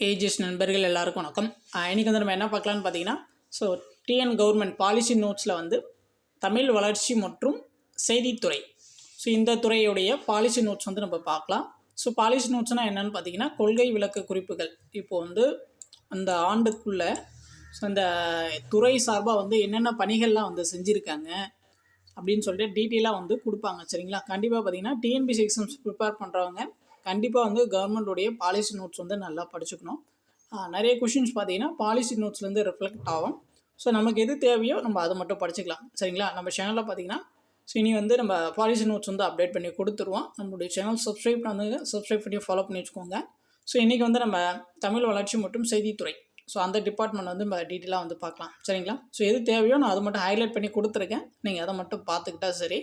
Ages நண்பர்கள் எல்லாருக்கும் வணக்கம். இன்றைக்கி வந்து நம்ம என்ன பார்க்கலான்னு பார்த்தீங்கன்னா, டிஎன் கவர்மெண்ட் பாலிசி நோட்ஸில் வந்து தமிழ் வளர்ச்சி மற்றும் செய்தித்துறை, இந்த துறையுடைய பாலிசி நோட்ஸ் வந்து நம்ம பார்க்கலாம். பாலிசி நோட்ஸ்னால் என்னென்னு பார்த்தீங்கன்னா, கொள்கை விளக்க குறிப்புகள். இப்போது வந்து அந்த ஆண்டுக்குள்ளே அந்த துறை சார்பாக வந்து என்னென்ன பணிகள்லாம் வந்து செஞ்சுருக்காங்க அப்படின்னு சொல்லிட்டு டீட்டெயிலாக வந்து கொடுப்பாங்க. சரிங்களா? கண்டிப்பாக பார்த்தீங்கன்னா டிஎன்பிசி எக்ஸாம்ஸ் ப்ரிப்பேர் பண்ணுறவங்க கண்டிப்பாக வந்து கவர்மெண்ட்டுடைய பாலிசி நோட்ஸ் வந்து நல்லா படிச்சுக்கணும். நிறைய கொஷின்ஸ் பார்த்தீங்கன்னா பாலிசி நோட்ஸ்லேருந்து ரிஃப்ளெக்ட் ஆகும். நமக்கு எது தேவையோ நம்ம அதை மட்டும் படிச்சுக்கலாம். சரிங்களா? நம்ம சேனலில் பார்த்தீங்கன்னா இனி வந்து நம்ம பாலிசி நோட்ஸ் வந்து அப்டேட் பண்ணி கொடுத்துருவோம். நம்மளுடைய சேனல் சப்ஸ்கிரைப் பண்ணி ஃபாலோ பண்ணி வச்சுக்கோங்க. இன்றைக்கி வந்து நம்ம தமிழ் வளர்ச்சி மற்றும் செய்தித்துறை அந்த டிபார்ட்மெண்ட் வந்து நம்ம டீட்டெயிலாக வந்து பார்க்கலாம். சரிங்களா? எது தேவையோ நான் அதை மட்டும் ஹைலைட் பண்ணி கொடுத்துருக்கேன். நீங்கள் அதை மட்டும் பார்த்துக்கிட்டா சரி.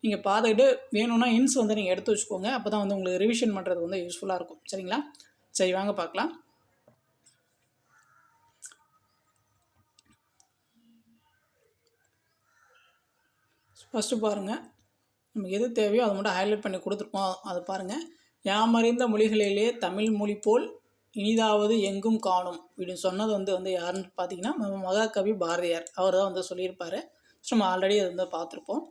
நீங்கள் பார்த்துக்கிட்டு வேணும்னா இன்ஸ் வந்து நீங்கள் எடுத்து வச்சுக்கோங்க. அப்போ தான் வந்து உங்களுக்கு ரிவிஷன் பண்ணுறது வந்து யூஸ்ஃபுல்லாக இருக்கும். சரிங்களா? சரி, வாங்க பார்க்கலாம். ஃபஸ்ட்டு பாருங்கள், நமக்கு எது தேவையோ அதை மட்டும் ஹைலைட் பண்ணி கொடுத்துருப்போம். அதை பாருங்கள். யாமறிந்த மொழிகளிலே தமிழ் மொழி போல் இனிதாவது எங்கும் காணும் அப்படின்னு சொன்னது வந்து யாருன்னு பார்த்தீங்கன்னா மகாகவி பாரதியார். அவர் தான் வந்து சொல்லியிருப்பார். நம்ம ஆல்ரெடி அதை வந்து பார்த்துருப்போம்.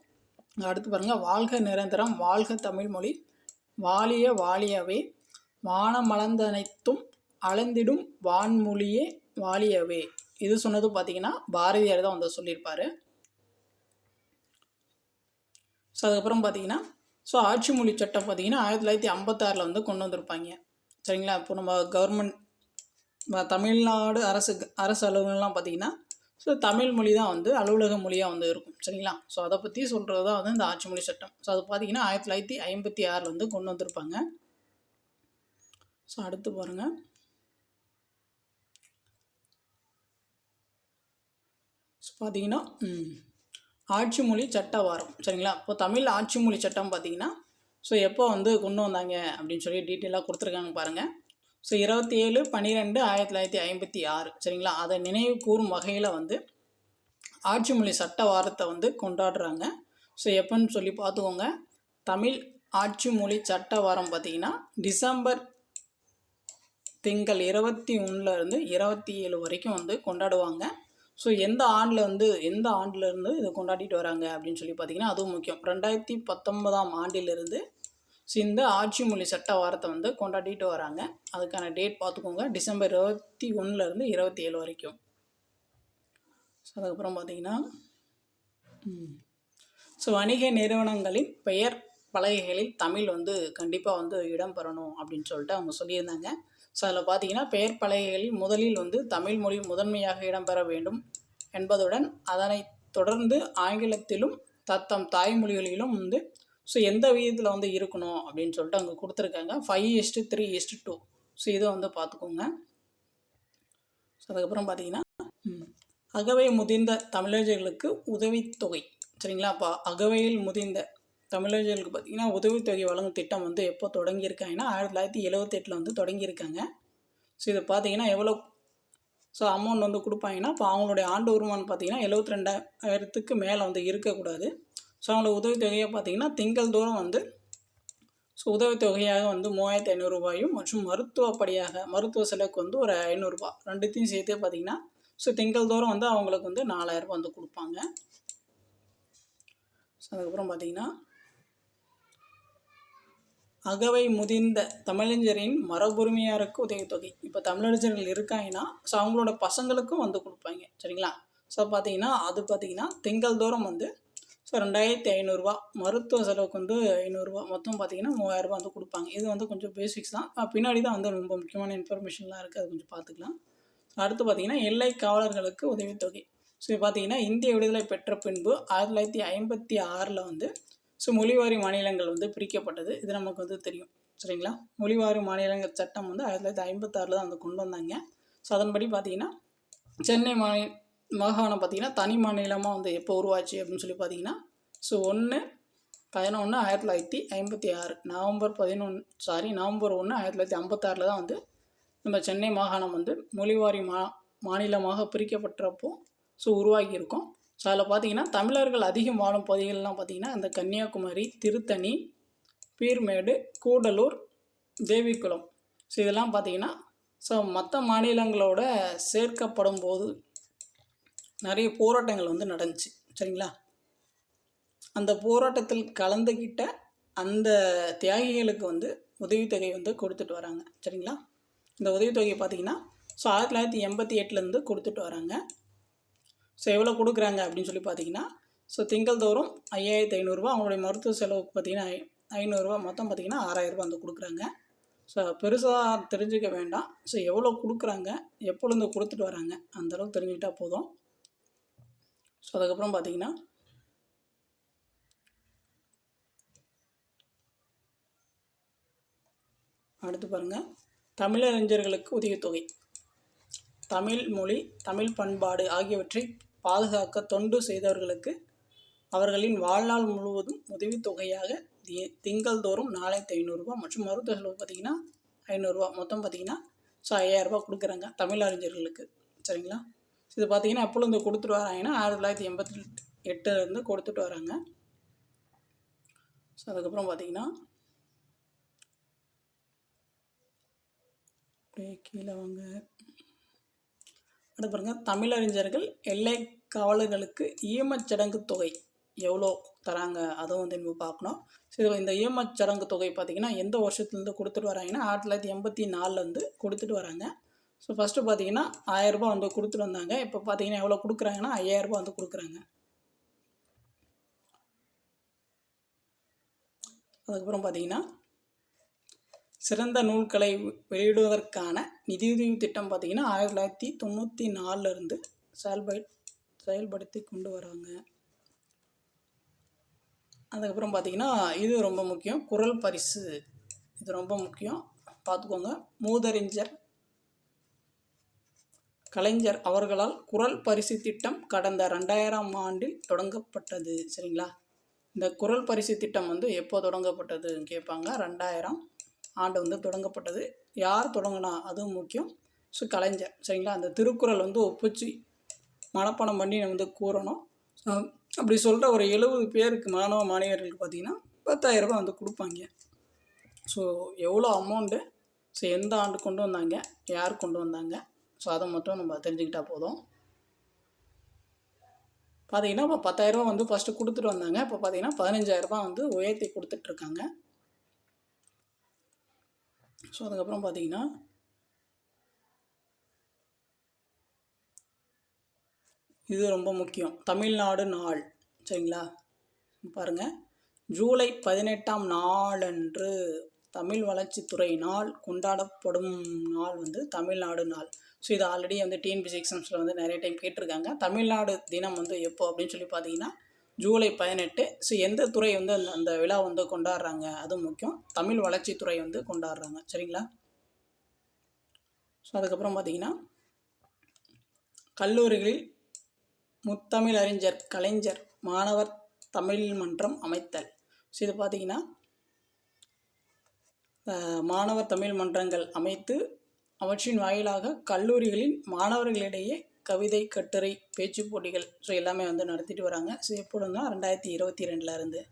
அடுத்து பாருங்கள், வாழ்க நிரந்தரம் வாழ்க தமிழ்மொழி வாழிய வாழியவே வானமளந்தனைத்தும் அளந்திடும் வான்மொழியே வாழியவே. இது சொன்னது பார்த்தீங்கன்னா பாரதியார் தான் வந்து சொல்லியிருப்பார். அதுக்கப்புறம் பார்த்தீங்கன்னா ஆட்சி மொழி சட்டம் பார்த்தீங்கன்னா 1956 வந்து கொண்டு வந்திருப்பாங்க. சரிங்களா? இப்போ நம்ம கவர்மெண்ட் தமிழ்நாடு அரசு அலுவலகம்லாம் பார்த்தீங்கன்னா தமிழ் மொழி தான் வந்து அலுவலக மொழியாக வந்து இருக்கும். சரிங்களா? அதை பற்றி சொல்கிறது தான் வந்து இந்த ஆட்சி மொழி சட்டம். அது பார்த்தீங்கன்னா 1956 வந்து கொண்டு வந்திருப்பாங்க. அடுத்து பாருங்கள், பார்த்தீங்கன்னா ஆட்சி மொழி சட்ட வாரம். சரிங்களா? இப்போ தமிழ் ஆட்சி மொழி சட்டம் பார்த்தீங்கன்னா எப்போ வந்து கொண்டு வந்தாங்க அப்படின்னு சொல்லி டீட்டெயிலாக கொடுத்துருக்காங்க பாருங்கள். 27/12/1956. சரிங்களா? அதை நினைவு கூறும் வகையில் வந்து ஆட்சி மொழி சட்ட வாரத்தை வந்து கொண்டாடுறாங்க. எப்போன்னு சொல்லி பார்த்துக்கோங்க. தமிழ் ஆட்சி மொழி சட்ட வாரம் பார்த்திங்கன்னா டிசம்பர் திங்கள் 21 27 வரைக்கும் வந்து கொண்டாடுவாங்க. எந்த ஆண்டிலேருந்து இதை கொண்டாடிட்டு வராங்க அப்படின்னு சொல்லி பார்த்தீங்கன்னா அதுவும் முக்கியம். 2019 ஆண்டிலிருந்து இந்த ஆட்சி மொழி சட்ட வாரத்தை வந்து கொண்டாடிட்டு வராங்க. அதுக்கான டேட் பார்த்துக்கோங்க. டிசம்பர் 21 27 வரைக்கும். அதுக்கப்புறம் பார்த்தீங்கன்னா வணிக நிறுவனங்களின் பெயர் பலகைகளில் தமிழ் வந்து கண்டிப்பாக வந்து இடம்பெறணும் அப்படின்னு சொல்லிட்டு அவங்க சொல்லியிருந்தாங்க. அதில் பார்த்தீங்கன்னா பெயர் பலகைகளில் முதலில் வந்து தமிழ் மொழி முதன்மையாக இடம்பெற வேண்டும் என்பதுடன் அதனை தொடர்ந்து ஆங்கிலத்திலும் தத்தம் தாய்மொழிகளிலும் வந்து எந்த விதத்தில் வந்து இருக்கணும் அப்படின்னு சொல்லிட்டு அவங்க கொடுத்துருக்காங்க. 5:3:2. இதை வந்து பார்த்துக்கோங்க. அதுக்கப்புறம் பார்த்தீங்கன்னா அகவை முதிர்ந்த தமிழர்களுக்கு உதவித்தொகை. சரிங்களா? அப்போ அகவையில் முதிர்ந்த தமிழர்களுக்கு பார்த்திங்கன்னா உதவித்தொகை வழங்கும் திட்டம் வந்து எப்போ தொடங்கியிருக்காங்கன்னா 1978 வந்து தொடங்கியிருக்காங்க. இதை பார்த்தீங்கன்னா எவ்வளோ அமௌண்ட் வந்து கொடுப்பாங்கன்னா இப்போ அவங்களுடைய ஆண்டு வருமானம் பார்த்திங்கன்னா 72,000க்கு மேலே வந்து இருக்கக்கூடாது. அவங்களோட உதவித்தொகையை பார்த்திங்கன்னா திங்கள் தோறும் வந்து உதவித்தொகையாக வந்து 3,500 ரூபாயும் மற்றும் மருத்துவ செலவுக்கு வந்து ஒரு 500 ரூபா ரெண்டுத்தையும் சேர்த்து பார்த்திங்கன்னா திங்கள் தோறும் வந்து அவங்களுக்கு வந்து 4,000 ரூபா வந்து கொடுப்பாங்க. அதுக்கப்புறம் பார்த்திங்கன்னா அகவை முதிர்ந்த தமிழறிஞரின் மரபுரிமையாருக்கு உதவித்தொகை. இப்போ தமிழறிஞர்கள் இருக்காங்கன்னா அவங்களோட பசங்களுக்கும் வந்து கொடுப்பாங்க. சரிங்களா? பார்த்தீங்கன்னா அது பார்த்திங்கன்னா திங்கள் தோறும் வந்து 2,500 ரூபா, மருத்துவ செலவுக்கு வந்து 500 ரூபா, மொத்தம் பார்த்திங்கன்னா 3,000 ரூபா வந்து கொடுப்பாங்க. இது வந்து கொஞ்சம் பேசிக்ஸ் தான். பின்னாடி தான் வந்து ரொம்ப முக்கியமான இன்ஃபர்மேஷன்லாம் இருக்குது. அது கொஞ்சம் பார்த்துக்கலாம். அடுத்து பார்த்திங்கன்னா எல்லை காவலர்களுக்கு உதவித்தொகை. பார்த்திங்கன்னா இந்திய விடுதலை பெற்ற பின்பு 1956 வந்து மொழிவாரி மாநிலங்கள் வந்து பிரிக்கப்பட்டது. இது நமக்கு வந்து தெரியும். சரிங்களா? மொழிவாரி மாநிலங்கள் சட்டம் வந்து 1956 தான் வந்து கொண்டு வந்தாங்க. அதன்படி பார்த்திங்கன்னா சென்னை மாகாணம் பார்த்திங்கன்னா தனி மாநிலமாக வந்து எப்போ உருவாச்சு அப்படின்னு சொல்லி பார்த்திங்கன்னா 1/11/1956 நவம்பர் 1 1956 தான் வந்து நம்ம சென்னை மாகாணம் வந்து மொழிவாரி மாநிலமாக பிரிக்கப்பட்டப்போ உருவாகியிருக்கோம். அதில் பார்த்திங்கன்னா தமிழர்கள் அதிகம் வாழும் பகுதிகள்லாம் பார்த்திங்கன்னா இந்த கன்னியாகுமரி, திருத்தணி, பீர்மேடு, கூடலூர், தேவிக்குளம் இதெல்லாம் பார்த்திங்கன்னா ஸோ மற்ற மாநிலங்களோட சேர்க்கப்படும் போது நிறைய போராட்டங்கள் வந்து நடந்துச்சு சரிங்களா. அந்த போராட்டத்தில் கலந்துக்கிட்ட அந்த தியாகிகளுக்கு வந்து உதவித்தொகை வந்து கொடுத்துட்டு வராங்க சரிங்களா. இந்த உதவித்தொகை பார்த்திங்கன்னா ஸோ 1988 கொடுத்துட்டு வராங்க. ஸோ எவ்வளோ கொடுக்குறாங்க அப்படின்னு சொல்லி பார்த்தீங்கன்னா ஸோ திங்கள்தோறும் 5500 அவங்களுடைய மருத்துவ செலவுக்கு பார்த்திங்கன்னா 500 மொத்தம் பார்த்திங்கன்னா 6000 வந்து கொடுக்குறாங்க. ஸோ பெருசாக தெரிஞ்சுக்க வேண்டாம். ஸோ எவ்வளோ கொடுக்குறாங்க, எப்பொழுது கொடுத்துட்டு வராங்க அந்தளவுக்கு தெரிஞ்சுக்கிட்டால் போதும். ஸோ அதுக்கப்புறம் பார்த்திங்கன்னா அடுத்து பாருங்கள், தமிழறிஞர்களுக்கு உதவித்தொகை. தமிழ் மொழி, தமிழ் பண்பாடு ஆகியவற்றை பாதுகாக்க தொண்டு செய்தவர்களுக்கு அவர்களின் வாழ்நாள் முழுவதும் உதவித்தொகையாக திங்கள்தோறும் 4500 மற்றும் மருத்துவ செலவு பார்த்திங்கன்னா 500 மொத்தம் பார்த்திங்கன்னா ஸோ 5000 கொடுக்குறாங்க தமிழறிஞர்களுக்கு சரிங்களா. இது பார்த்திங்கன்னா எப்பொழுது கொடுத்துட்டு வராங்கன்னா 1988 கொடுத்துட்டு வராங்க. ஸோ அதுக்கப்புறம் பார்த்திங்கன்னா கீழே வாங்க, அடுத்து பாருங்கள், தமிழறிஞர்கள் எல்லை காவலர்களுக்கு ஈமச்சடங்கு தொகை எவ்வளோ தராங்க அதுவும் வந்து நம்ம பார்க்கணும். ஸோ இந்த ஈமச்சடங்கு தொகை பார்த்திங்கன்னா எந்த வருஷத்துலேருந்து கொடுத்துட்டு வராங்கன்னா 1984 கொடுத்துட்டு வராங்க. ஸோ ஃபஸ்ட்டு பார்த்திங்கன்னா 1000 வந்து கொடுத்துட்டு வந்தாங்க. இப்போ பார்த்திங்கன்னா எவ்வளோ கொடுக்குறாங்கன்னா 5000 வந்து கொடுக்குறாங்க. அதுக்கப்புறம் பார்த்திங்கன்னா சிறந்த நூல்களை வெளியிடுவதற்கான நிதியுதவி திட்டம் பார்த்திங்கன்னா 1994 செயல்படுத்தி கொண்டு வராங்க. அதுக்கப்புறம் பார்த்திங்கன்னா இது ரொம்ப முக்கியம், குரல் பரிசு. இது ரொம்ப முக்கியம், பார்த்துக்கோங்க. மூதறிஞர் கலைஞர் அவர்களால் குரல் பரிசு திட்டம் கடந்த 2000 ஆண்டில் தொடங்கப்பட்டது சரிங்களா. இந்த குரல் பரிசு திட்டம் வந்து எப்போ தொடங்கப்பட்டதுன்னு கேட்பாங்க. 2000 ஆண்டு வந்து தொடங்கப்பட்டது. யார் தொடங்கினா அதுவும் முக்கியம். ஸோ கலைஞர் சரிங்களா. அந்த திருக்குறள் வந்து ஒப்பிச்சு மனப்பாடம் பண்ணி வந்து கூறணும். அப்படி சொல்கிற ஒரு 70 பேருக்கு மாணவ மாணவியர்களுக்கு பார்த்திங்கன்னா 10,000 வந்து கொடுப்பாங்க. ஸோ எவ்வளோ அமௌண்ட்டு, ஸோ எந்த ஆண்டு கொண்டு வந்தாங்க, யார் கொண்டு வந்தாங்க, ஸோ அதை மட்டும் நம்ம தெரிஞ்சுக்கிட்டால் போதும். பார்த்திங்கன்னா இப்போ 10,000 வந்து ஃபஸ்ட்டு கொடுத்துட்டு வந்தாங்க. இப்போ பார்த்திங்கன்னா 15,000 வந்து உயர்த்தி கொடுத்துட்ருக்காங்க. ஸோ அதுக்கப்புறம் பார்த்திங்கன்னா இது ரொம்ப முக்கியம், தமிழ்நாடு நாள் சரிங்களா. பாருங்கள், ஜூலை 18ஆம் நாளன்று தமிழ் வளர்ச்சித்துறை நாள் கொண்டாடப்படும் நாள் வந்து தமிழ்நாடு நாள். ஸோ இது ஆல்ரெடி வந்து டிஎன்பிஎஸ்சி எக்ஸாம்ஸில் வந்து நிறைய டைம் கேட்டிருக்காங்க. தமிழ்நாடு தினம் வந்து எப்போ அப்படின்னு சொல்லி பார்த்தீங்கன்னா ஜூலை 18. ஸோ எந்த துறை வந்து அந்த விழா வந்து கொண்டாடுறாங்க அது முக்கியம், தமிழ் வளர்ச்சித்துறை வந்து கொண்டாடுறாங்க சரிங்களா. ஸோ அதுக்கப்புறம் பார்த்திங்கன்னா கல்லூரிகளில் முத்தமிழ் அறிஞர் கலைஞர் மாணவர் தமிழ் மன்றம் அமைத்தல். ஸோ இது பார்த்திங்கன்னா மாணவர் தமிழ் மன்றங்கள் அமைத்து அவற்றின் வாயிலாக கல்லூரிகளின் மாணவர்களிடையே கவிதை, கட்டுரை, பேச்சு போட்டிகள் ஸோ எல்லாமே வந்து நடத்திட்டு வராங்க. ஸோ எப்பொழுதுனா 2022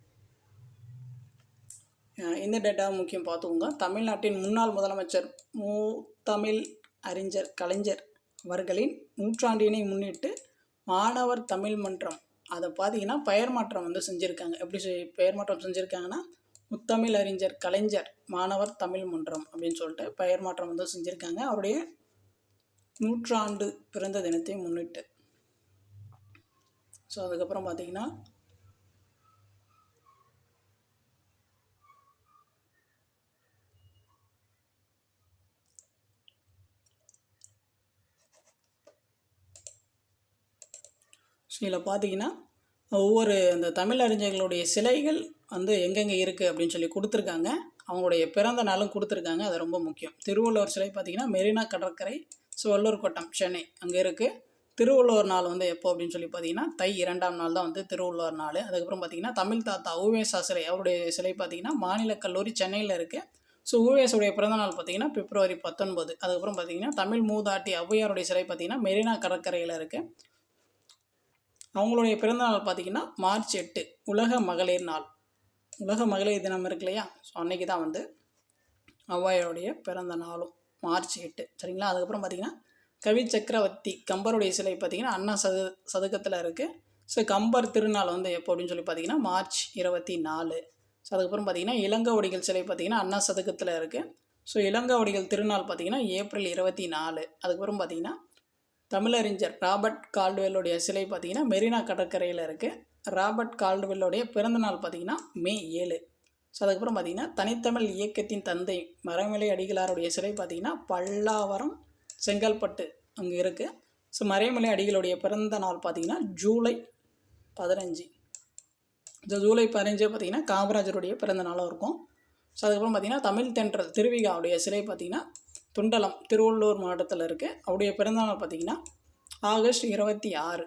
இந்த டேட்டா முக்கியம் பார்த்துக்கோங்க. தமிழ்நாட்டின் முன்னாள் முதலமைச்சர் முத்தமிழ் அறிஞர் கலைஞர் அவர்களின் நூற்றாண்டினை முன்னிட்டு மாணவர் தமிழ் மன்றம் அதை பார்த்திங்கன்னா பெயர் மாற்றம் வந்து செஞ்சுருக்காங்க. எப்படி பெயர் மாற்றம் செஞ்சுருக்காங்கன்னா முத்தமிழ் அறிஞர் கலைஞர் மாணவர் தமிழ் மன்றம் அப்படின்னு சொல்லிட்டு பெயர் மாற்றம் வந்து செஞ்சுருக்காங்க அவருடைய நூற்றாண்டு பிறந்த தினத்தை முன்னிட்டு. ஸோ அதுக்கப்புறம் பார்த்திங்கன்னா இதில் பார்த்திங்கன்னா ஒவ்வொரு அந்த தமிழ் அறிஞர்களுடைய சிலைகள் வந்து எங்கெங்கே இருக்குது அப்படின்னு சொல்லி கொடுத்துருக்காங்க. அவங்களுடைய பிறந்த நாளும் கொடுத்துருக்காங்க, அது ரொம்ப முக்கியம். திருவள்ளுவர் சிலை பார்த்திங்கன்னா மெரினா கடற்கரை, ஸோ வள்ளுவர் கோட்டம், சென்னை அங்கே இருக்குது. திருவள்ளுவர் நாள் வந்து எப்போ அப்படின்னு சொல்லி பார்த்திங்கன்னா தை 2ஆம் நாள் தான் வந்து திருவள்ளுவர் நாள். அதுக்கப்புறம் பார்த்திங்கன்னா தமிழ் தாத்தா உவேசா சிலை, அவருடைய சிலை பார்த்திங்கன்னா மாநில கல்லூரி சென்னையில் இருக்குது. ஸோ உவேசுடைய பிறந்தநாள் பார்த்திங்கன்னா பிப்ரவரி 19. அதுக்கப்புறம் பார்த்திங்கன்னா தமிழ் மூதாட்டி ஔவையாருடைய சிலை பார்த்திங்கன்னா மெரினா கடற்கரையில் இருக்குது. அவங்களுடைய பிறந்தநாள் பார்த்திங்கன்னா மார்ச் 8 உலக மகளிர் நாள். உலக மகளிர் தினம் இருக்கு இல்லையா, ஸோ அன்றைக்கி தான் வந்து ஔவையாருடைய பிறந்த நாளும் மார்ச் 8 சரிங்களா. அதுக்கப்புறம் பார்த்திங்கன்னா கவி சக்கரவர்த்தி கம்பருடைய சிலை பார்த்திங்கன்னா அண்ணா சதுக்கத்தில் இருக்குது. ஸோ கம்பர் திருநாள் வந்து எப்போ அப்படின்னு சொல்லி பார்த்திங்கன்னா மார்ச் 24. ஸோ அதுக்கப்புறம் பார்த்திங்கன்னா இளங்கோவடிகள் சிலை பார்த்திங்கன்னா அண்ணா சதுக்கத்தில் இருக்குது. ஸோ இளங்கோவடிகள் திருநாள் பார்த்திங்கன்னா ஏப்ரல் 24. அதுக்கப்புறம் பார்த்திங்கன்னா தமிழறிஞர் ராபர்ட் கால்டுவெல்லுடைய சிலை பார்த்திங்கன்னா மெரினா கடற்கரையில் இருக்குது. ராபர்ட் கால்டுவெல்லுடைய பிறந்தநாள் பார்த்திங்கன்னா மே 7. ஸோ அதுக்கப்புறம் பார்த்திங்கன்னா தனித்தமிழ் இயக்கத்தின் தந்தை மறைமலை அடிகளாருடைய சிலை பார்த்திங்கன்னா பல்லாவரம் செங்கல்பட்டு அங்கே இருக்குது. ஸோ மறைமலை அடிகளுடைய பிறந்த நாள் பார்த்திங்கன்னா ஜூலை 15. இந்த ஜூலை 15 பார்த்திங்கன்னா காமராஜருடைய பிறந்த நாளாக இருக்கும். ஸோ அதுக்கப்புறம் பார்த்திங்கன்னா தமிழ் தென்றல் திருவிகாவுடைய சிலை பார்த்திங்கன்னா துண்டலம் திருவள்ளூர் மாவட்டத்தில் இருக்குது. அவருடைய பிறந்தநாள் பார்த்திங்கன்னா ஆகஸ்ட் 26.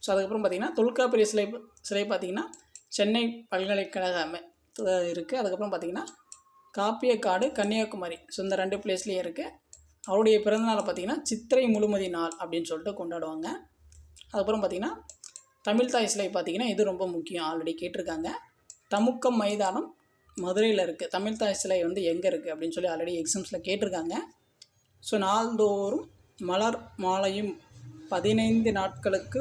ஸோ அதுக்கப்புறம் பார்த்திங்கன்னா தொல்காப்பிய சிலை பார்த்திங்கன்னா சென்னை பல்கலைக்கழகம் இருக்குது. அதுக்கப்புறம் பார்த்திங்கன்னா காப்பியக்காடு கன்னியாகுமரி, ஸோ இந்த 2 பிளேஸ்லேயே இருக்குது. அவருடைய பிறந்தநாளை பார்த்திங்கன்னா சித்திரை முழுமதி நாள் அப்படின்னு சொல்லிட்டு கொண்டாடுவாங்க. அதுக்கப்புறம் பார்த்திங்கன்னா தமிழ்தாய் சிலை பார்த்திங்கன்னா இது ரொம்ப முக்கியம், ஆல்ரெடி கேட்டிருக்காங்க. தமுக்கம் மைதானம் மதுரையில் இருக்குது. தமிழ்தாய் சிலை வந்து எங்கே இருக்குது அப்படின்னு சொல்லி ஆல்ரெடி எக்ஸாம்ஸில் கேட்டிருக்காங்க. ஸோ நாள்தோறும் மலர் மாலையும் 15 நாட்களுக்கு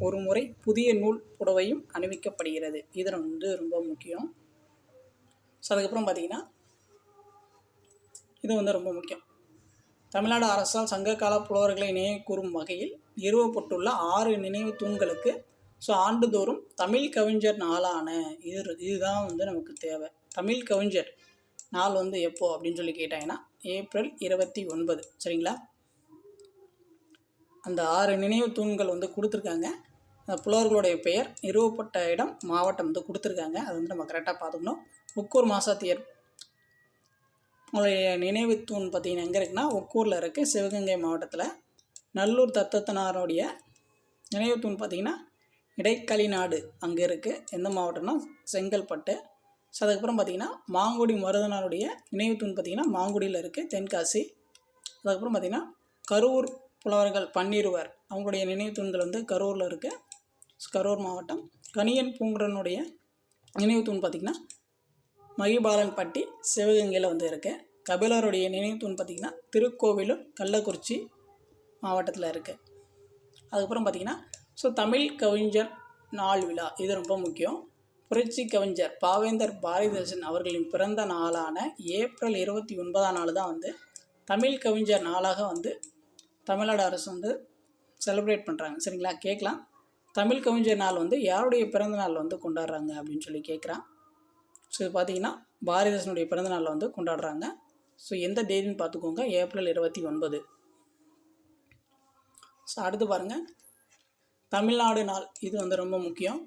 ஒரு முறை புதிய நூல் புடவையும் அணிவிக்கப்படுகிறது. இது வந்து ரொம்ப முக்கியம். ஸோ அதுக்கப்புறம் பார்த்திங்கன்னா இது வந்து ரொம்ப முக்கியம். தமிழ்நாடு அரசால் சங்ககால புலவர்களை நினைவு கூறும் வகையில் நிறுவப்பட்டுள்ள 6 நினைவு தூண்களுக்கு ஸோ ஆண்டுதோறும் தமிழ் கவிஞர் நாளான இதுதான் வந்து நமக்கு தேவை. தமிழ் கவிஞர் நாள் வந்து எப்போ அப்படின்னு சொல்லி கேட்டாங்கன்னா ஏப்ரல் 29 சரிங்களா. அந்த 6 நினைவு தூண்கள் வந்து கொடுத்துருக்காங்க. அந்த புலவர்களுடைய பெயர், நிறுவப்பட்ட இடம், மாவட்டம் வந்து கொடுத்துருக்காங்க. அது வந்து நம்ம கரெக்டாக பார்த்துக்கணும். ஒக்கூர் மாசாத்தியர் அவங்களுடைய நினைவு தூண் பார்த்திங்கன்னா எங்கே இருக்குன்னா ஒக்கூரில் இருக்குது, சிவகங்கை மாவட்டத்தில். நல்லூர் தத்தனாருடைய நினைவு தூண் பார்த்திங்கன்னா இடைக்களிநாடு அங்கே இருக்குது. எந்த மாவட்டம்னா செங்கல்பட்டு. ஸோ அதுக்கப்புறம் பார்த்திங்கன்னா மாங்குடி மருதனாருடைய நினைவு தூண் பார்த்திங்கன்னா மாங்குடியில் இருக்குது, தென்காசி. அதுக்கப்புறம் பார்த்திங்கன்னா கரூர் புலவர்கள் பன்னிருவர் அவங்களுடைய நினைவு தூண்கள் வந்து கரூரில் இருக்குது, கரூர் மாவட்டம். கணியன் பூங்குன்றனுடைய நினைவு தூண் பார்த்திங்கன்னா மகிபாலன்பட்டி சிவகங்கையில் வந்து இருக்குது. கபிலருடைய நினைவு தூண் பார்த்திங்கன்னா திருக்கோவிலூர் கள்ளக்குறிச்சி மாவட்டத்தில் இருக்குது. அதுக்கப்புறம் பார்த்திங்கன்னா ஸோ தமிழ் கவிஞர் நாள் விழா இது ரொம்ப முக்கியம். புரட்சி கவிஞர் பாவேந்தர் பாரதிதாசன் அவர்களின் பிறந்த நாளான ஏப்ரல் 29ஆம் நாள் தான் வந்து தமிழ் கவிஞர் நாளாக வந்து தமிழ்நாடு அரசு வந்து செலிப்ரேட் பண்ணுறாங்க சரிங்களா. கேட்கலாம், தமிழ் கவிஞர் நாள் வந்து யாருடைய பிறந்த நாள் வந்து கொண்டாடுறாங்க அப்படின்னு சொல்லி கேட்குறான். ஸோ இது பார்த்திங்கன்னா பாரதிதாசனுடைய பிறந்த நாளில் வந்து கொண்டாடுறாங்க. ஸோ எந்த தேதின்னு பார்த்துக்கோங்க, ஏப்ரல் 29. ஸோ அடுத்து பாருங்கள் தமிழ்நாடு நாள், இது வந்து ரொம்ப முக்கியம்.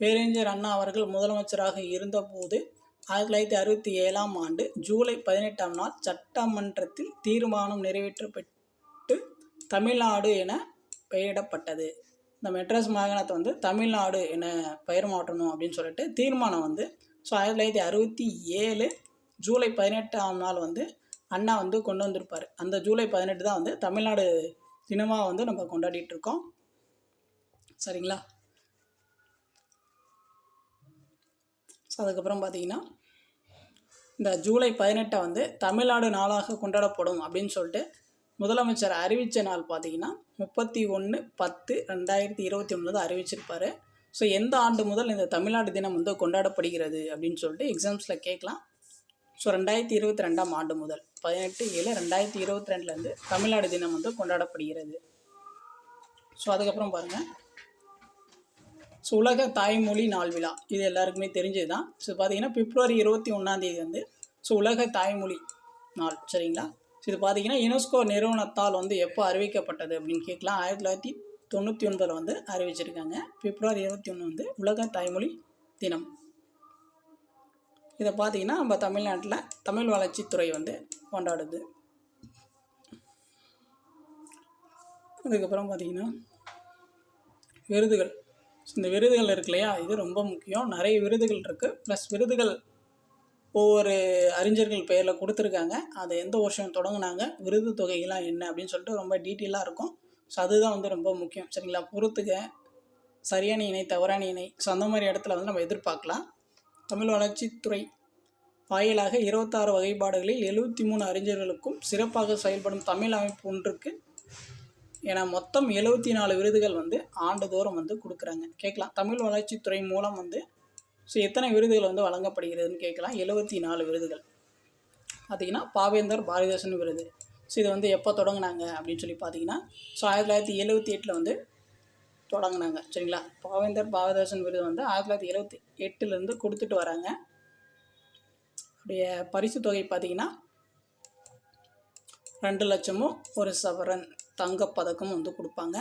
பேரறிஞர் அண்ணா அவர்கள் முதலமைச்சராக இருந்தபோது 1967ஆம் ஆண்டு ஜூலை 18ஆம் நாள் சட்டமன்றத்தில் தீர்மானம் நிறைவேற்றப்பட்டு தமிழ்நாடு என பெயரிடப்பட்டது. இந்த மெட்ராஸ் மாகாணத்தை வந்து தமிழ்நாடு என பெயர் மாற்றணும் அப்படின்னு சொல்லிட்டு தீர்மானம் வந்து ஸோ 1967 ஜூலை 18ஆம் நாள் வந்து அண்ணா வந்து கொண்டு வந்திருப்பார். அந்த ஜூலை 18 தான் வந்து தமிழ்நாடு தினமாக வந்து நம்ம கொண்டாடிட்டுருக்கோம் சரிங்களா. ஸோ அதுக்கப்புறம் பார்த்திங்கன்னா இந்த ஜூலை 18 வந்து தமிழ்நாடு நாளாக கொண்டாடப்படும் அப்படின்னு சொல்லிட்டு முதலமைச்சர் அறிவித்த நாள் பார்த்திங்கன்னா 31/10/2021 தான் அறிவிச்சிருப்பார். ஸோ எந்த ஆண்டு முதல் இந்த தமிழ்நாடு தினம் வந்து கொண்டாடப்படுகிறது அப்படின்னு சொல்லிட்டு எக்ஸாம்ஸில் கேட்கலாம். ஸோ 2022ஆம் ஆண்டு முதல் 18/7/2022 தமிழ்நாடு தினம் வந்து கொண்டாடப்படுகிறது. ஸோ அதுக்கப்புறம் பாருங்கள் ஸோ உலக தாய்மொழி நாள் விழா, இது எல்லாருக்குமே தெரிஞ்சது தான். ஸோ பார்த்திங்கன்னா பிப்ரவரி 21ஆம் தேதி ஸோ உலக தாய்மொழி நாள் சரிங்களா. ஸோ இது பார்த்திங்கன்னா யுனெஸ்கோ நிறுவனத்தால் வந்து எப்போ அறிவிக்கப்பட்டது அப்படின்னு கேட்கலாம். 1999 வந்து அறிவிச்சிருக்காங்க. பிப்ரவரி 21 உலக தாய்மொழி தினம். இதை பார்த்திங்கன்னா நம்ம தமிழ்நாட்டில் தமிழ் வளர்ச்சித்துறை வந்து கொண்டாடுது. அதுக்கப்புறம் பார்த்திங்கன்னா விருதுகள், இந்த விருதுகள் இருக்கு இல்லையா, இது ரொம்ப முக்கியம். நிறைய விருதுகள் இருக்குது. ப்ளஸ் விருதுகள் ஒவ்வொரு அறிஞர்கள் பெயரில் கொடுத்துருக்காங்க. அதை எந்த வருஷம் தொடங்கினாங்க, விருது தொகைகள்லாம் என்ன அப்படின்னு சொல்லிட்டு ரொம்ப டீட்டெயிலாக இருக்கும். ஸோ அதுதான் வந்து ரொம்ப முக்கியம் சரிங்களா. பொறுத்துக்க சரியான இணை தவறான இணை ஸோ அந்த மாதிரி இடத்துல வந்து நம்ம எதிர்பார்க்கலாம். தமிழ் வளர்ச்சித்துறை வாயிலாக 26 வகைப்பாடுகளில் 73 அறிஞர்களுக்கும் சிறப்பாக செயல்படும் தமிழ் அமைப்பு ஒன்றுக்கு என மொத்தம் 74 விருதுகள் வந்து ஆண்டுதோறும் வந்து கொடுக்குறாங்க. கேட்கலாம், தமிழ் வளர்ச்சித்துறை மூலம் வந்து எத்தனை விருதுகள் வந்து வழங்கப்படுகிறதுன்னு கேட்கலாம். 74 விருதுகள். பார்த்திங்கன்னா பாவேந்தர் பாரதிதாசன் விருது. இது வந்து எப்போ தொடங்கினாங்க அப்படின்னு சொல்லி பார்த்தீங்கன்னா 1978 வந்து தொடங்கினாங்க. சரிங்களா. பாவேந்தர் பாரதிதாசன் விருது வந்து 1978 கொடுத்துட்டு வராங்க. அப்படிய பரிசு தொகை பார்த்திங்கன்னா 2 லட்சமும் 1 சவரன் தங்கப்பதக்கமும் வந்து கொடுப்பாங்க.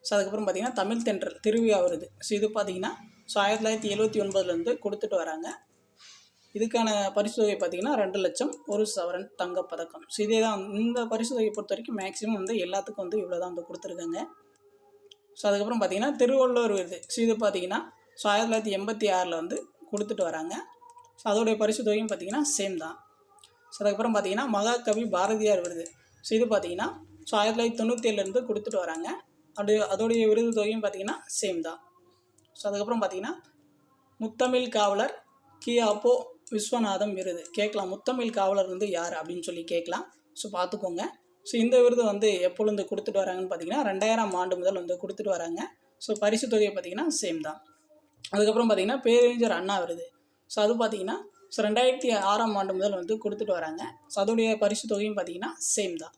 அதுக்கப்புறம் பார்த்திங்கன்னா தமிழ் தென்றல் திருவிழா விருது. இது பார்த்திங்கன்னா 1979 கொடுத்துட்டு வராங்க. இதுக்கான பரிசு தொகை பார்த்திங்கன்னா 2 லட்சம் 1 சவரன் தங்கப்பதக்கம். இதே தான் இந்த பரிசு தொகையை பொறுத்த வரைக்கும் மேக்ஸிமம் வந்து எல்லாத்துக்கும் வந்து இவ்வளோ தான் வந்து கொடுத்துருக்காங்க. அதுக்கப்புறம் பார்த்திங்கன்னா திருவள்ளுவர் விருது. இது பார்த்திங்கன்னா 1986 வந்து கொடுத்துட்டு வராங்க. அதோடைய பரிசு தொகையும் பார்த்திங்கன்னா சேம் தான். அதுக்கப்புறம் பார்த்திங்கன்னா மகாகவி பாரதியார் விருது. இது பார்த்திங்கன்னா 1997 கொடுத்துட்டு வராங்க. அதோடைய விருது தொகையும் பார்த்திங்கன்னா சேம் தான். அதுக்கப்புறம் பார்த்திங்கன்னா முத்தமிழ் காவலர் கியாப்போ விஸ்வநாதம் விருது. கேட்கலாம், முத்தமிழ் காவலர் வந்து யார் அப்படின்னு சொல்லி கேட்கலாம். பார்த்துக்கோங்க. இந்த விருது வந்து எப்பொழுது கொடுத்துட்டு வராங்கன்னு பார்த்தீங்கன்னா 2000 ஆண்டு முதல் வந்து கொடுத்துட்டு வராங்க. பரிசு தொகையை பார்த்திங்கன்னா சேம் தான். அதுக்கப்புறம் பார்த்திங்கன்னா பேரறிஞர் அண்ணா விருது. அது பார்த்திங்கன்னா 2006 ஆண்டு முதல் வந்து கொடுத்துட்டு வராங்க. அதோடைய பரிசு தொகையும் பார்த்திங்கன்னா சேம் தான்.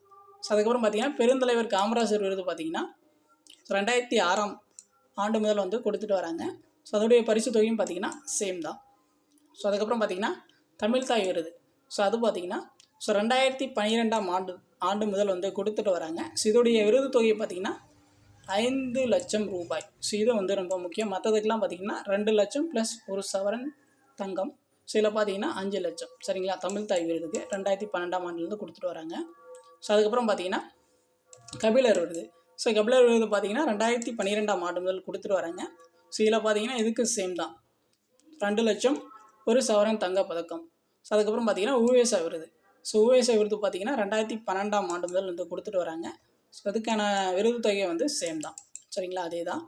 அதுக்கப்புறம் பார்த்திங்கன்னா பெருந்தலைவர் காமராஜர் விருது பார்த்திங்கன்னா 2006 ஆண்டு முதல் வந்து கொடுத்துட்டு வராங்க. அதோடைய பரிசு தொகையும் பார்த்திங்கன்னா சேம் தான். அதுக்கப்புறம் பார்த்திங்கன்னா தமிழ்தாய் விருது. அது பார்த்திங்கன்னா 2012 ஆண்டு முதல் வந்து கொடுத்துட்டு வராங்க. இதோடைய விருது தொகை பார்த்திங்கன்னா 5 லட்சம் ரூபாய். இது வந்து ரொம்ப முக்கியம். மற்றதுக்கெலாம் பார்த்திங்கன்னா 2 லட்சம் ப்ளஸ் 1 சவரன் தங்கம். இதில் பார்த்திங்கன்னா 5 லட்சம். சரிங்களா. தமிழ்தாய் விருதுக்கு 2012 ஆண்டுலேருந்து கொடுத்துட்டு வராங்க. அதுக்கப்புறம் பார்த்திங்கன்னா கபிலர் விருது. கபிலர் விருது பார்த்திங்கன்னா 2012 ஆண்டு முதல் கொடுத்துட்டு வராங்க. இதில் பார்த்திங்கன்னா இதுக்கு சேம் தான், 2 லட்சம் 1 சவரன் தங்கப்பதக்கம். அதுக்கப்புறம் பார்த்திங்கன்னா உவேசா விருது. உவேசா விருது பார்த்திங்கன்னா 2012 ஆண்டு முதல் வந்து கொடுத்துட்டு வராங்க. அதுக்கான விருது தொகை வந்து சேம் தான். சரிங்களா, அதே தான்.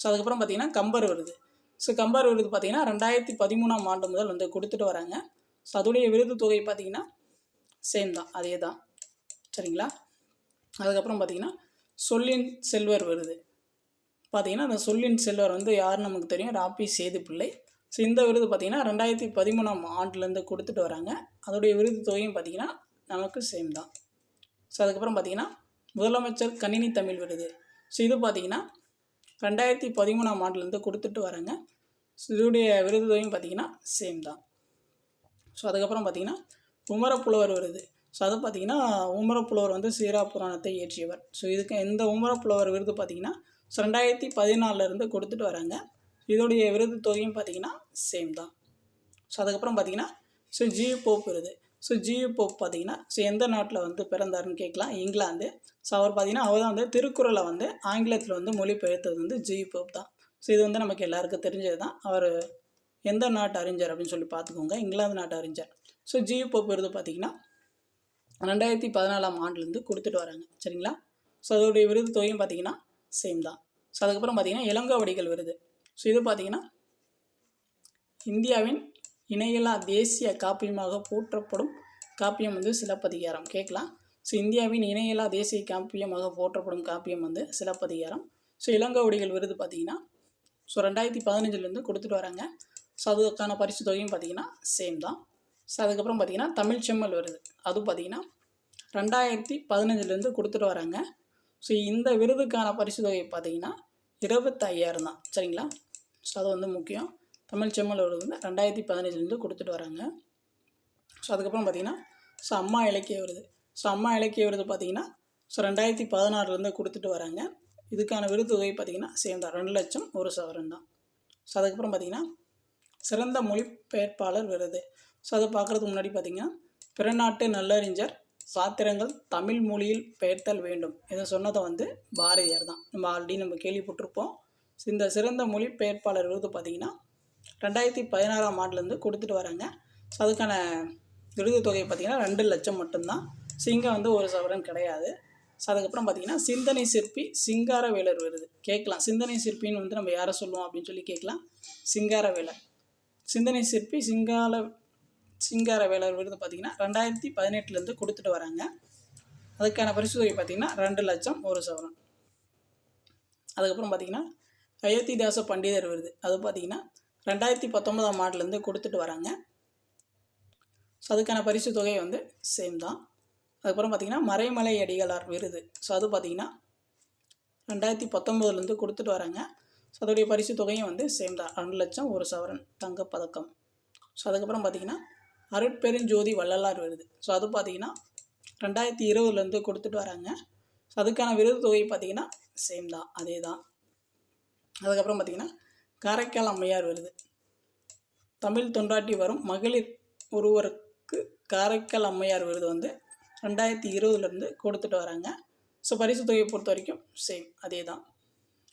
அதுக்கப்புறம் பார்த்திங்கன்னா கம்பர் விருது. கம்பர் விருது பார்த்திங்கன்னா 2013 ஆண்டு முதல் வந்து கொடுத்துட்டு வராங்க. அதோடைய விருது தொகை பார்த்திங்கன்னா சேம் தான், அதே தான். சரிங்களா. அதுக்கப்புறம் பார்த்திங்கன்னா சொல்லின் செல்வர் விருது. பார்த்திங்கன்னா அந்த சொல்லின் செல்வர் வந்து யாருன்னு நமக்கு தெரியும், ராபி சேதுப்பிள்ளை. இந்த விருது பார்த்திங்கன்னா 2013 ஆண்டுலேருந்து கொடுத்துட்டு வராங்க. அதோடைய விருது தொகையும் பார்த்திங்கன்னா நமக்கு சேம் தான். அதுக்கப்புறம் பார்த்திங்கன்னா முதலமைச்சர் கணினி தமிழ் விருது. இது பார்த்திங்கன்னா 2013 ஆண்டுலேருந்து கொடுத்துட்டு வராங்க. இதோடைய விருது தொகையும் பார்த்திங்கன்னா சேம் தான். அதுக்கப்புறம் பார்த்திங்கன்னா உமரப்புலவர் விருது. அது பார்த்திங்கன்னா உமரப்புலவர் வந்து சீரா புராணத்தை இயற்றியவர். இதுக்கு இந்த உமரப்புலவர் விருது பார்த்திங்கன்னா 2014 கொடுத்துட்டு வராங்க. இதோடைய விருது தொகையும் பார்த்திங்கன்னா சேம் தான். அதுக்கப்புறம் பார்த்திங்கன்னா ஜியு போப் விருது. ஜியு போப் பார்த்திங்கன்னா எந்த நாட்டில் வந்து பிறந்தாருன்னு கேட்கலாம், இங்கிலாந்து. அவர் பார்த்திங்கன்னா அவர் தான் வந்து திருக்குறளை வந்து ஆங்கிலத்தில் வந்து மொழிபெயர்த்தது வந்து ஜியு போப் தான். இது வந்து நமக்கு எல்லாருக்கும் தெரிஞ்சது தான். அவர் எந்த நாட்டு அறிஞர் அப்படின்னு சொல்லி பார்த்துக்கோங்க, இங்கிலாந்து நாட்டு அறிஞர். ஜியு போப் விருது பார்த்திங்கன்னா 2014 ஆண்டுலேருந்து கொடுத்துட்டு வராங்க. சரிங்களா. அதோடைய விருது தொகையும் பார்த்திங்கன்னா சேம் தான். அதுக்கப்புறம் பார்த்திங்கன்னா இளங்கோவடிகள் விருது. இது பார்த்திங்கன்னா இந்தியாவின் இணையில்லா தேசிய காப்பியமாக போற்றப்படும் காப்பியம் வந்து சிலப்பதிகாரம். கேட்கலாம். இந்தியாவின் இணையில்லா தேசிய காப்பியமாக போற்றப்படும் காப்பியம் வந்து சிலப்பதிகாரம். இளங்கோவடிகள் விருது பார்த்திங்கன்னா 2015 கொடுத்துட்டு வராங்க. அதுக்கான பரிசு தொகையும் பார்த்திங்கன்னா சேம் தான். அதுக்கப்புறம் பார்த்திங்கன்னா தமிழ் செம்மல் விருது. அது பார்த்திங்கன்னா 2015 கொடுத்துட்டு வராங்க. இந்த விருதுக்கான பரிசு தொகை பார்த்திங்கன்னா 25,000 தான். சரிங்களா. அது வந்து முக்கியம். தமிழ் செம்மல் விருது வந்து 2015 கொடுத்துட்டு வராங்க. அதுக்கப்புறம் பார்த்திங்கன்னா அம்மா இலக்கிய விருது. அம்மா இலக்கிய விருது பார்த்திங்கன்னா 2016 கொடுத்துட்டு வராங்க. இதுக்கான விருது தொகை பார்த்திங்கன்னா சேம் தான், 2 லட்சம் 1 சவரன் தான். அதுக்கப்புறம் பார்த்திங்கன்னா சிறந்த மொழிபெயர்ப்பாளர் விருது. அதை பார்க்குறதுக்கு முன்னாடி பார்த்திங்கன்னா பிறநாட்டு நல்லறிஞர் சாத்திரங்கள் தமிழ் மொழியில் பெயர்த்தல் வேண்டும் இதை சொன்னதை வந்து பாரதியார் தான். நம்ம ஆல்ரெடி கேள்விப்பட்டிருப்போம். இந்த சிறந்த மொழிபெயர்ப்பாளர் விருது பார்த்திங்கன்னா 2016 ஆண்டுலேருந்து கொடுத்துட்டு வராங்க. அதுக்கான விருது தொகை பார்த்திங்கன்னா 2 லட்சம் மட்டும்தான். இங்கே வந்து 1 சவரன் கிடையாது. அதுக்கப்புறம் பார்த்திங்கன்னா சிந்தனை சிற்பி சிங்காரவேலர் விருது. கேட்கலாம், சிந்தனை சிற்பின்னு வந்து நம்ம யாரை சொல்லுவோம் அப்படின்னு சொல்லி கேட்கலாம். சிங்காரவேலர். சிந்தனை சிற்பி சிங்காரவேலர் விருது பார்த்திங்கன்னா 2018 கொடுத்துட்டு வராங்க. அதுக்கான பரிசு தொகை பார்த்திங்கன்னா 2 லட்சம் 1 சவரன். அதுக்கப்புறம் பார்த்திங்கன்னா அயோத்திதாச பண்டிதர் விருது அது பார்த்திங்கன்னா 2019 கொடுத்துட்டு வராங்க. ஸோ அதுக்கான பரிசு தொகை சேம் தான். அதுக்கப்புறம் பார்த்திங்கன்னா மறைமலை அடிகளார் விருது ஸோ அது பார்த்திங்கன்னா 2019 கொடுத்துட்டு வராங்க. ஸோ அதோடைய பரிசு தொகையும் சேம் தான், 2 லட்சம் 1 சவரன் தங்கப்பதக்கம். ஸோ அதுக்கப்புறம் பார்த்திங்கன்னா அருட்பெருஞ்சோதி வள்ளலார் விருது ஸோ அது பார்த்திங்கன்னா 2020 கொடுத்துட்டு வராங்க. ஸோ அதுக்கான விருது தொகை பார்த்திங்கன்னா சேம் தான், அதே தான். அதுக்கப்புறம் பார்த்திங்கன்னா காரைக்கால் அம்மையார் விருது தமிழ் தொண்டாற்றி வரும் மகளிர் ஒருவருக்கு காரைக்கால் அம்மையார் விருது 2020 கொடுத்துட்டு வராங்க. ஸோ பரிசு தொகையை பொறுத்த வரைக்கும் சேம், அதே தான்.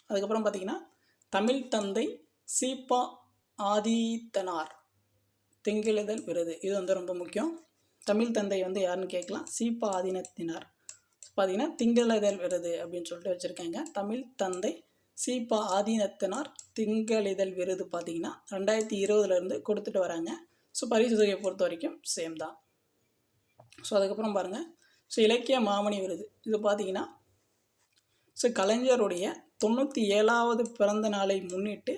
அதுக்கப்புறம் பார்த்திங்கன்னா தமிழ் தந்தை சீபா ஆதித்தனார் திங்களெதல் விருது இது ரொம்ப முக்கியம். தமிழ் தந்தை யாருன்னு கேட்கலாம், சீபா ஆதினத்தினார். பார்த்திங்கன்னா திங்களெதல் விருது அப்படின்னு சொல்லிட்டு வச்சுருக்காங்க. தமிழ் தந்தை சீபா ஆதினத்தினார் திங்களிதழ் விருது பார்த்திங்கன்னா 2020 கொடுத்துட்டு வராங்க. ஸோ பரிசு தொகையை பொறுத்த வரைக்கும் சேம் தான். ஸோ அதுக்கப்புறம் பாருங்கள், ஸோ இலக்கிய மாமணி விருது இது பார்த்திங்கன்னா ஸோ கலைஞருடைய 97வது பிறந்த நாளை முன்னிட்டு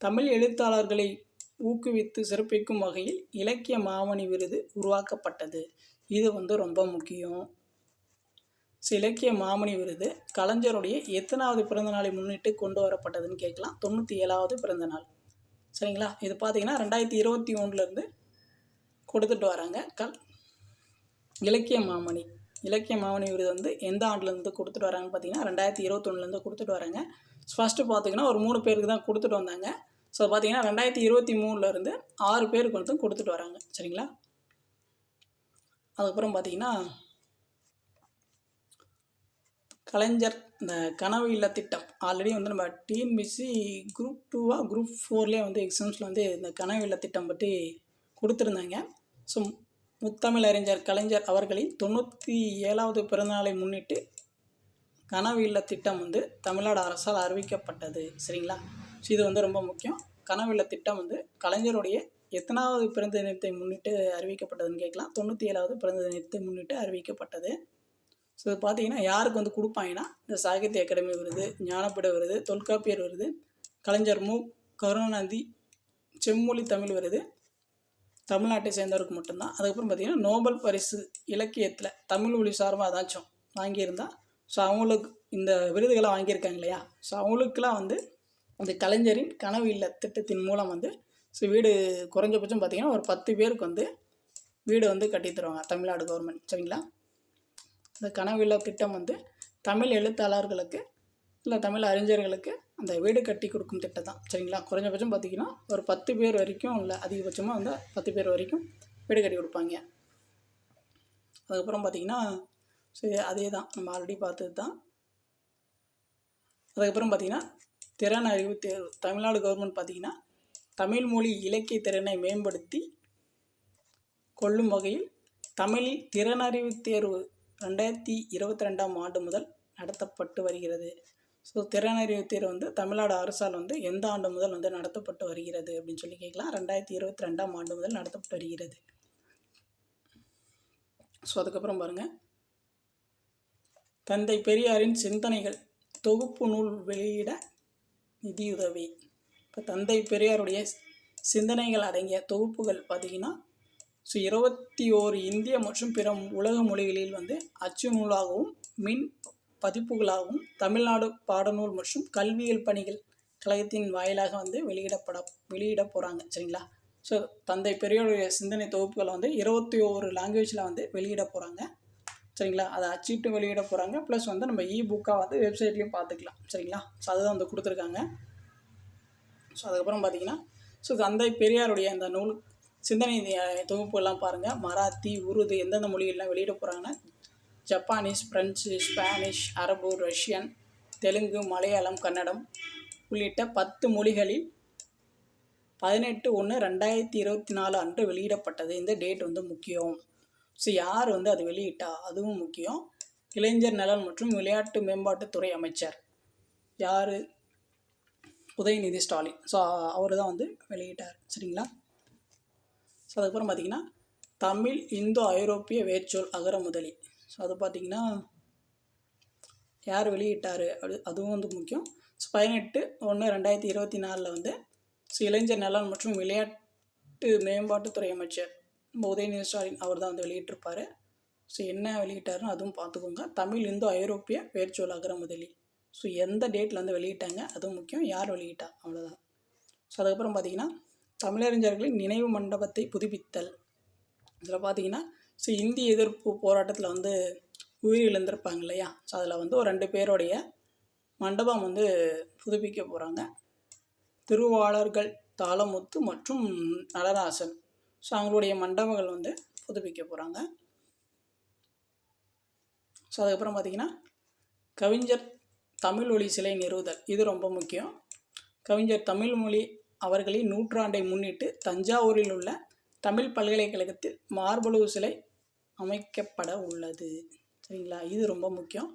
தமிழ் எழுத்தாளர்களை ஊக்குவித்து சிறப்பிக்கும் வகையில் இலக்கிய மாமணி விருது உருவாக்கப்பட்டது. இது ரொம்ப முக்கியம். ஸோ இலக்கிய மாமணி விருது கலைஞருடைய எத்தனாவது பிறந்த நாளை முன்னிட்டு கொண்டு வரப்பட்டதுன்னு கேட்கலாம். 97வது பிறந்த நாள், சரிங்களா. இது பார்த்திங்கன்னா 2021 கொடுத்துட்டு வராங்க. இலக்கிய மாமணி விருது எந்த ஆண்டுலேருந்து கொடுத்துட்டு வராங்கன்னு பார்த்திங்கன்னா 2021 கொடுத்துட்டு வராங்க. ஃபஸ்ட்டு பார்த்திங்கன்னா ஒரு 3 பேருக்கு தான் கொடுத்துட்டு வந்தாங்க. ஸோ பார்த்திங்கன்னா 2023 6 பேருக்கு கொடுத்துட்டு வராங்க, சரிங்களா. அதுக்கப்புறம் பார்த்திங்கன்னா கலைஞர் இந்த கனவு இல்ல திட்டம் ஆல்ரெடி நம்ம டிஎன்பிஎஸ்சி குரூப் 2 குரூப் 4லேயே எக்ஸாம்ஸில் இந்த கனவு இல்ல திட்டம் பற்றி கொடுத்துருந்தாங்க. ஸோ முத்தமிழறிஞர் கலைஞர் அவர்களின் 97வது பிறந்தநாளை முன்னிட்டு கனவு இல்ல திட்டம் தமிழ்நாடு அரசால் அறிவிக்கப்பட்டது, சரிங்களா. ஸோ இது ரொம்ப முக்கியம். கனவு இல்ல திட்டம் கலைஞருடைய எத்தனாவது பிறந்த தினத்தை முன்னிட்டு அறிவிக்கப்பட்டதுன்னு கேட்கலாம். 97வது பிறந்த தினத்தை முன்னிட்டு அறிவிக்கப்பட்டது. ஸோ இது பார்த்திங்கன்னா யாருக்கு கொடுப்பாங்கன்னா இந்த சாகித்ய அகாடமி விருது, ஞானபீட விருது, தொல்காப்பியர் விருது, கலைஞர் மு கருணாநிதி செம்மொழி தமிழ் விருது தமிழ்நாட்டை சேர்ந்தவருக்கு மட்டும்தான். அதுக்கப்புறம் பார்த்திங்கன்னா நோபல் பரிசு இலக்கியத்தில் தமிழ் மொழி சார்பாக ஏதாச்சும் வாங்கியிருந்தால் ஸோ அவங்களுக்கு இந்த விருதுகளை வாங்கியிருக்காங்க இல்லையா, ஸோ அவங்களுக்கெல்லாம் இந்த கலைஞரின் கனவு இல்ல திட்டத்தின் மூலம் ஸோ வீடு குறைஞ்சபட்சம் பார்த்திங்கன்னா ஒரு 10 பேருக்கு வீடு கட்டி தருவாங்க தமிழ்நாடு கவர்மெண்ட், சரிங்களா. இந்த கனவு இல்ல திட்டம் தமிழ் எழுத்தாளர்களுக்கு இல்லை தமிழ் அறிஞர்களுக்கு அந்த வீடு கட்டி கொடுக்கும் திட்டம் தான், சரிங்களா. குறைஞ்சபட்சம் பார்த்திங்கன்னா ஒரு 10 பேர் வரைக்கும் இல்லை அதிகபட்சமாக 10 பேர் வரைக்கும் வீடு கட்டி கொடுப்பாங்க. அதுக்கப்புறம் பார்த்திங்கன்னா சரி அதே தான் நம்ம ஆல்ரெடி பார்த்தது தான். அதுக்கப்புறம் பார்த்திங்கன்னா திறன் அறிவு தேர்வு தமிழ்நாடு கவர்மெண்ட் பார்த்திங்கன்னா தமிழ் மொழி இலக்கிய திறனை மேம்படுத்தி கொள்ளும் வகையில் தமிழில் திறனறிவு தேர்வு 2022 முதல் நடத்தப்பட்டு வருகிறது. ஸோ திறனறிவு தேர்வு தமிழ்நாடு அரசால் எந்த ஆண்டு முதல் நடத்தப்பட்டு வருகிறது அப்படின்னு சொல்லி கேட்கலாம். 2022 முதல் நடத்தப்பட்டு வருகிறது. ஸோ அதுக்கப்புறம் பாருங்கள், தந்தை பெரியாரின் சிந்தனைகள் தொகுப்பு நூல் வெளியிட நிதியுதவி. இப்போ தந்தை பெரியாருடைய சிந்தனைகள் அடங்கிய தொகுப்புகள் பார்த்திங்கன்னா ஸோ 21 இந்திய மற்றும் பிற உலக மொழிகளில் அச்சு நூலாகவும் மின் பதிப்புகளாகவும் தமிழ்நாடு பாடநூல் மற்றும் கல்வியியல் பணிகள் கழகத்தின் வாயிலாக வெளியிட போகிறாங்க, சரிங்களா. ஸோ தந்தை பெரியாருடைய சிந்தனை தொகுப்புகளை 21 லாங்குவேஜில் வெளியிட போகிறாங்க, சரிங்களா. அதை அச்சிட்டு வெளியிட போகிறாங்க. ப்ளஸ் நம்ம புக்காக வெப்சைட்லேயும் பார்த்துக்கலாம், சரிங்களா. ஸோ அதுதான் கொடுத்துருக்காங்க. ஸோ அதுக்கப்புறம் பார்த்திங்கன்னா ஸோ தந்தை பெரியாருடைய அந்த நூல் சிந்தனை தொகுப்புகள்லாம் பாருங்கள். மராத்தி, உருது எந்தெந்த மொழிகள்லாம் வெளியிட போகிறாங்கன்னா ஜப்பானீஸ், ஃப்ரெஞ்சு, ஸ்பானிஷ், அரபு, ரஷ்யன், தெலுங்கு, மலையாளம், கன்னடம் உள்ளிட்ட 10 மொழிகளில் 18/1/2024 அன்று வெளியிடப்பட்டது. இந்த டேட் முக்கியம். ஸோ யார் அது வெளியிட்டா அதுவும் முக்கியம். இளைஞர் நலன் மற்றும் விளையாட்டு மேம்பாட்டுத்துறை அமைச்சர் யார்? உதயநிதி ஸ்டாலின். ஸோ அவர் தான் வெளியிட்டார், சரிங்களா. ஸோ அதுக்கப்புறம் பார்த்திங்கன்னா தமிழ் இந்தோ ஐரோப்பிய வேர்ச்சொல் அகரமுதலி. ஸோ அது பார்த்திங்கன்னா யார் வெளியிட்டார் அதுவும் வந்து முக்கியம். 18/1/2024 வந்து இளைஞர் நலன் மற்றும் விளையாட்டு மேம்பாட்டுத்துறை அமைச்சர் உதயநிதி ஸ்டாலின் அவர் தான் வந்து வெளியிட்டிருப்பார். ஸோ என்ன வெளியிட்டாருன்னு அதுவும் பார்த்துக்கோங்க. தமிழ் இந்தோ ஐரோப்பிய வேர்ச்சொல் அகரமுதலி. ஸோ எந்த டேட்டில் வந்து வெளியிட்டாங்க அதுவும் முக்கியம், யார் வெளியிட்டா, அவ்வளோதான். ஸோ அதுக்கப்புறம் பார்த்திங்கன்னா தமிழறிஞர்களின் நினைவு மண்டபத்தை புதுப்பித்தல். இதில் பார்த்திங்கன்னா ஸோ இந்தி எதிர்ப்பு போராட்டத்தில் வந்து உயிரிழந்திருப்பாங்க இல்லையா, ஸோ அதில் வந்து ஒரு 2 பேருடைய மண்டபம் வந்து புதுப்பிக்க போகிறாங்க. திருவாளர்கள் தாளமுத்து மற்றும் நடராசன். ஸோ அவங்களுடைய மண்டபங்கள் வந்து புதுப்பிக்க போகிறாங்க. ஸோ அதுக்கப்புறம் பார்த்திங்கன்னா கவிஞர் தமிழ்மொழி சிலை நிறுவுதல். இது ரொம்ப முக்கியம். கவிஞர் தமிழ்மொழி அவர்களின் 100ஆண்டை முன்னிட்டு தஞ்சாவூரில் உள்ள தமிழ் பல்கலைக்கழகத்தில் மார்பளவு சிலை அமைக்கப்பட உள்ளது. சரிங்களா, இது ரொம்ப முக்கியம்.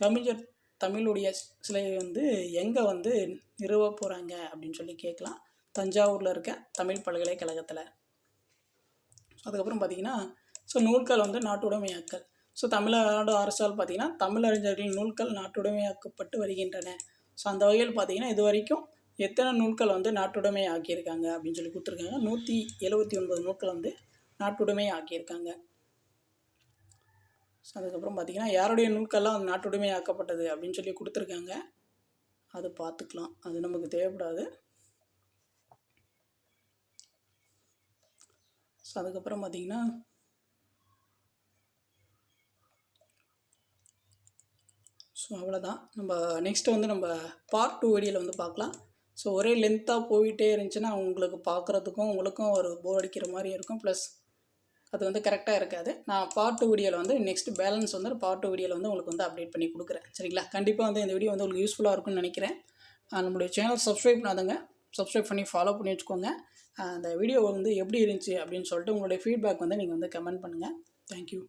கவிஞர் தமிழுடைய சிலையை வந்து எங்கே வந்து நிறுவ போகிறாங்க அப்படின்னு சொல்லி கேட்கலாம். தஞ்சாவூரில் இருக்க தமிழ் பல்கலைக்கழகத்தில். அதுக்கப்புறம் பார்த்திங்கன்னா ஸோ நூல்கள் வந்து நாட்டுடைமையாக்கல். ஸோ தமிழ்நாடு அரசால் பார்த்திங்கன்னா தமிழறிஞர்களின் நூல்கள் நாட்டுடைமையாக்கப்பட்டு வருகின்றன. ஸோ அந்த வகையில் பார்த்திங்கன்னா இது வரைக்கும் எத்தனை நூல்கள் வந்து நாட்டுடைமை ஆக்கியிருக்காங்க அப்படின்னு சொல்லி கொடுத்துருக்காங்க. 179 நூல்கள் வந்து நாட்டுடைமை ஆக்கியிருக்காங்க. ஸோ அதுக்கப்புறம் பார்த்திங்கன்னா யாருடைய நூல்கள்லாம் வந்து நாட்டுடைமை ஆக்கப்பட்டது அப்படின்னு சொல்லி கொடுத்துருக்காங்க. அது பார்த்துக்கலாம், அது நமக்கு தேவைப்படாது. ஸோ அதுக்கப்புறம் பார்த்திங்கன்னா ஸோ அவ்வளோதான். நம்ம நெக்ஸ்ட்டு வந்து நம்ம பார்ட் 2 வீடியோவில் வந்து பார்க்கலாம். ஸோ ஒரே லென்த்தாக போயிட்டே இருந்துச்சுன்னா உங்களுக்கு பார்க்குறதுக்கும் உங்களுக்கும் ஒரு போர் அடிக்கிற மாதிரி இருக்கும். ப்ளஸ் அது வந்து கரெக்டாக இருக்காது. நான் பார்ட் 2 வீடியோவில் வந்து நெக்ஸ்ட்டு பேலன்ஸ் வந்து பார்ட் 2 வீடியோவில் வந்து உங்களுக்கு வந்து அப்டேட் பண்ணி கொடுக்குறேன். சரிங்களா, கண்டிப்பாக வந்து இந்த வீடியோ வந்து உங்களுக்கு யூஸ்ஃபுல்லாக இருக்கும்னு நினைக்கிறேன். நம்மளுடைய சேனல் சப்ஸ்கிரைப் பண்ணாதங்க, சப்ஸ்கிரைப் பண்ணி ஃபாலோ பண்ணி வச்சுக்கோங்க. அந்த வீடியோ வந்து எப்படி இருந்துச்சு அப்படின்னு சொல்லிட்டு உங்களுடைய ஃபீட்பேக் வந்து நீங்கள் வந்து கமெண்ட் பண்ணுங்கள். தேங்க்யூ.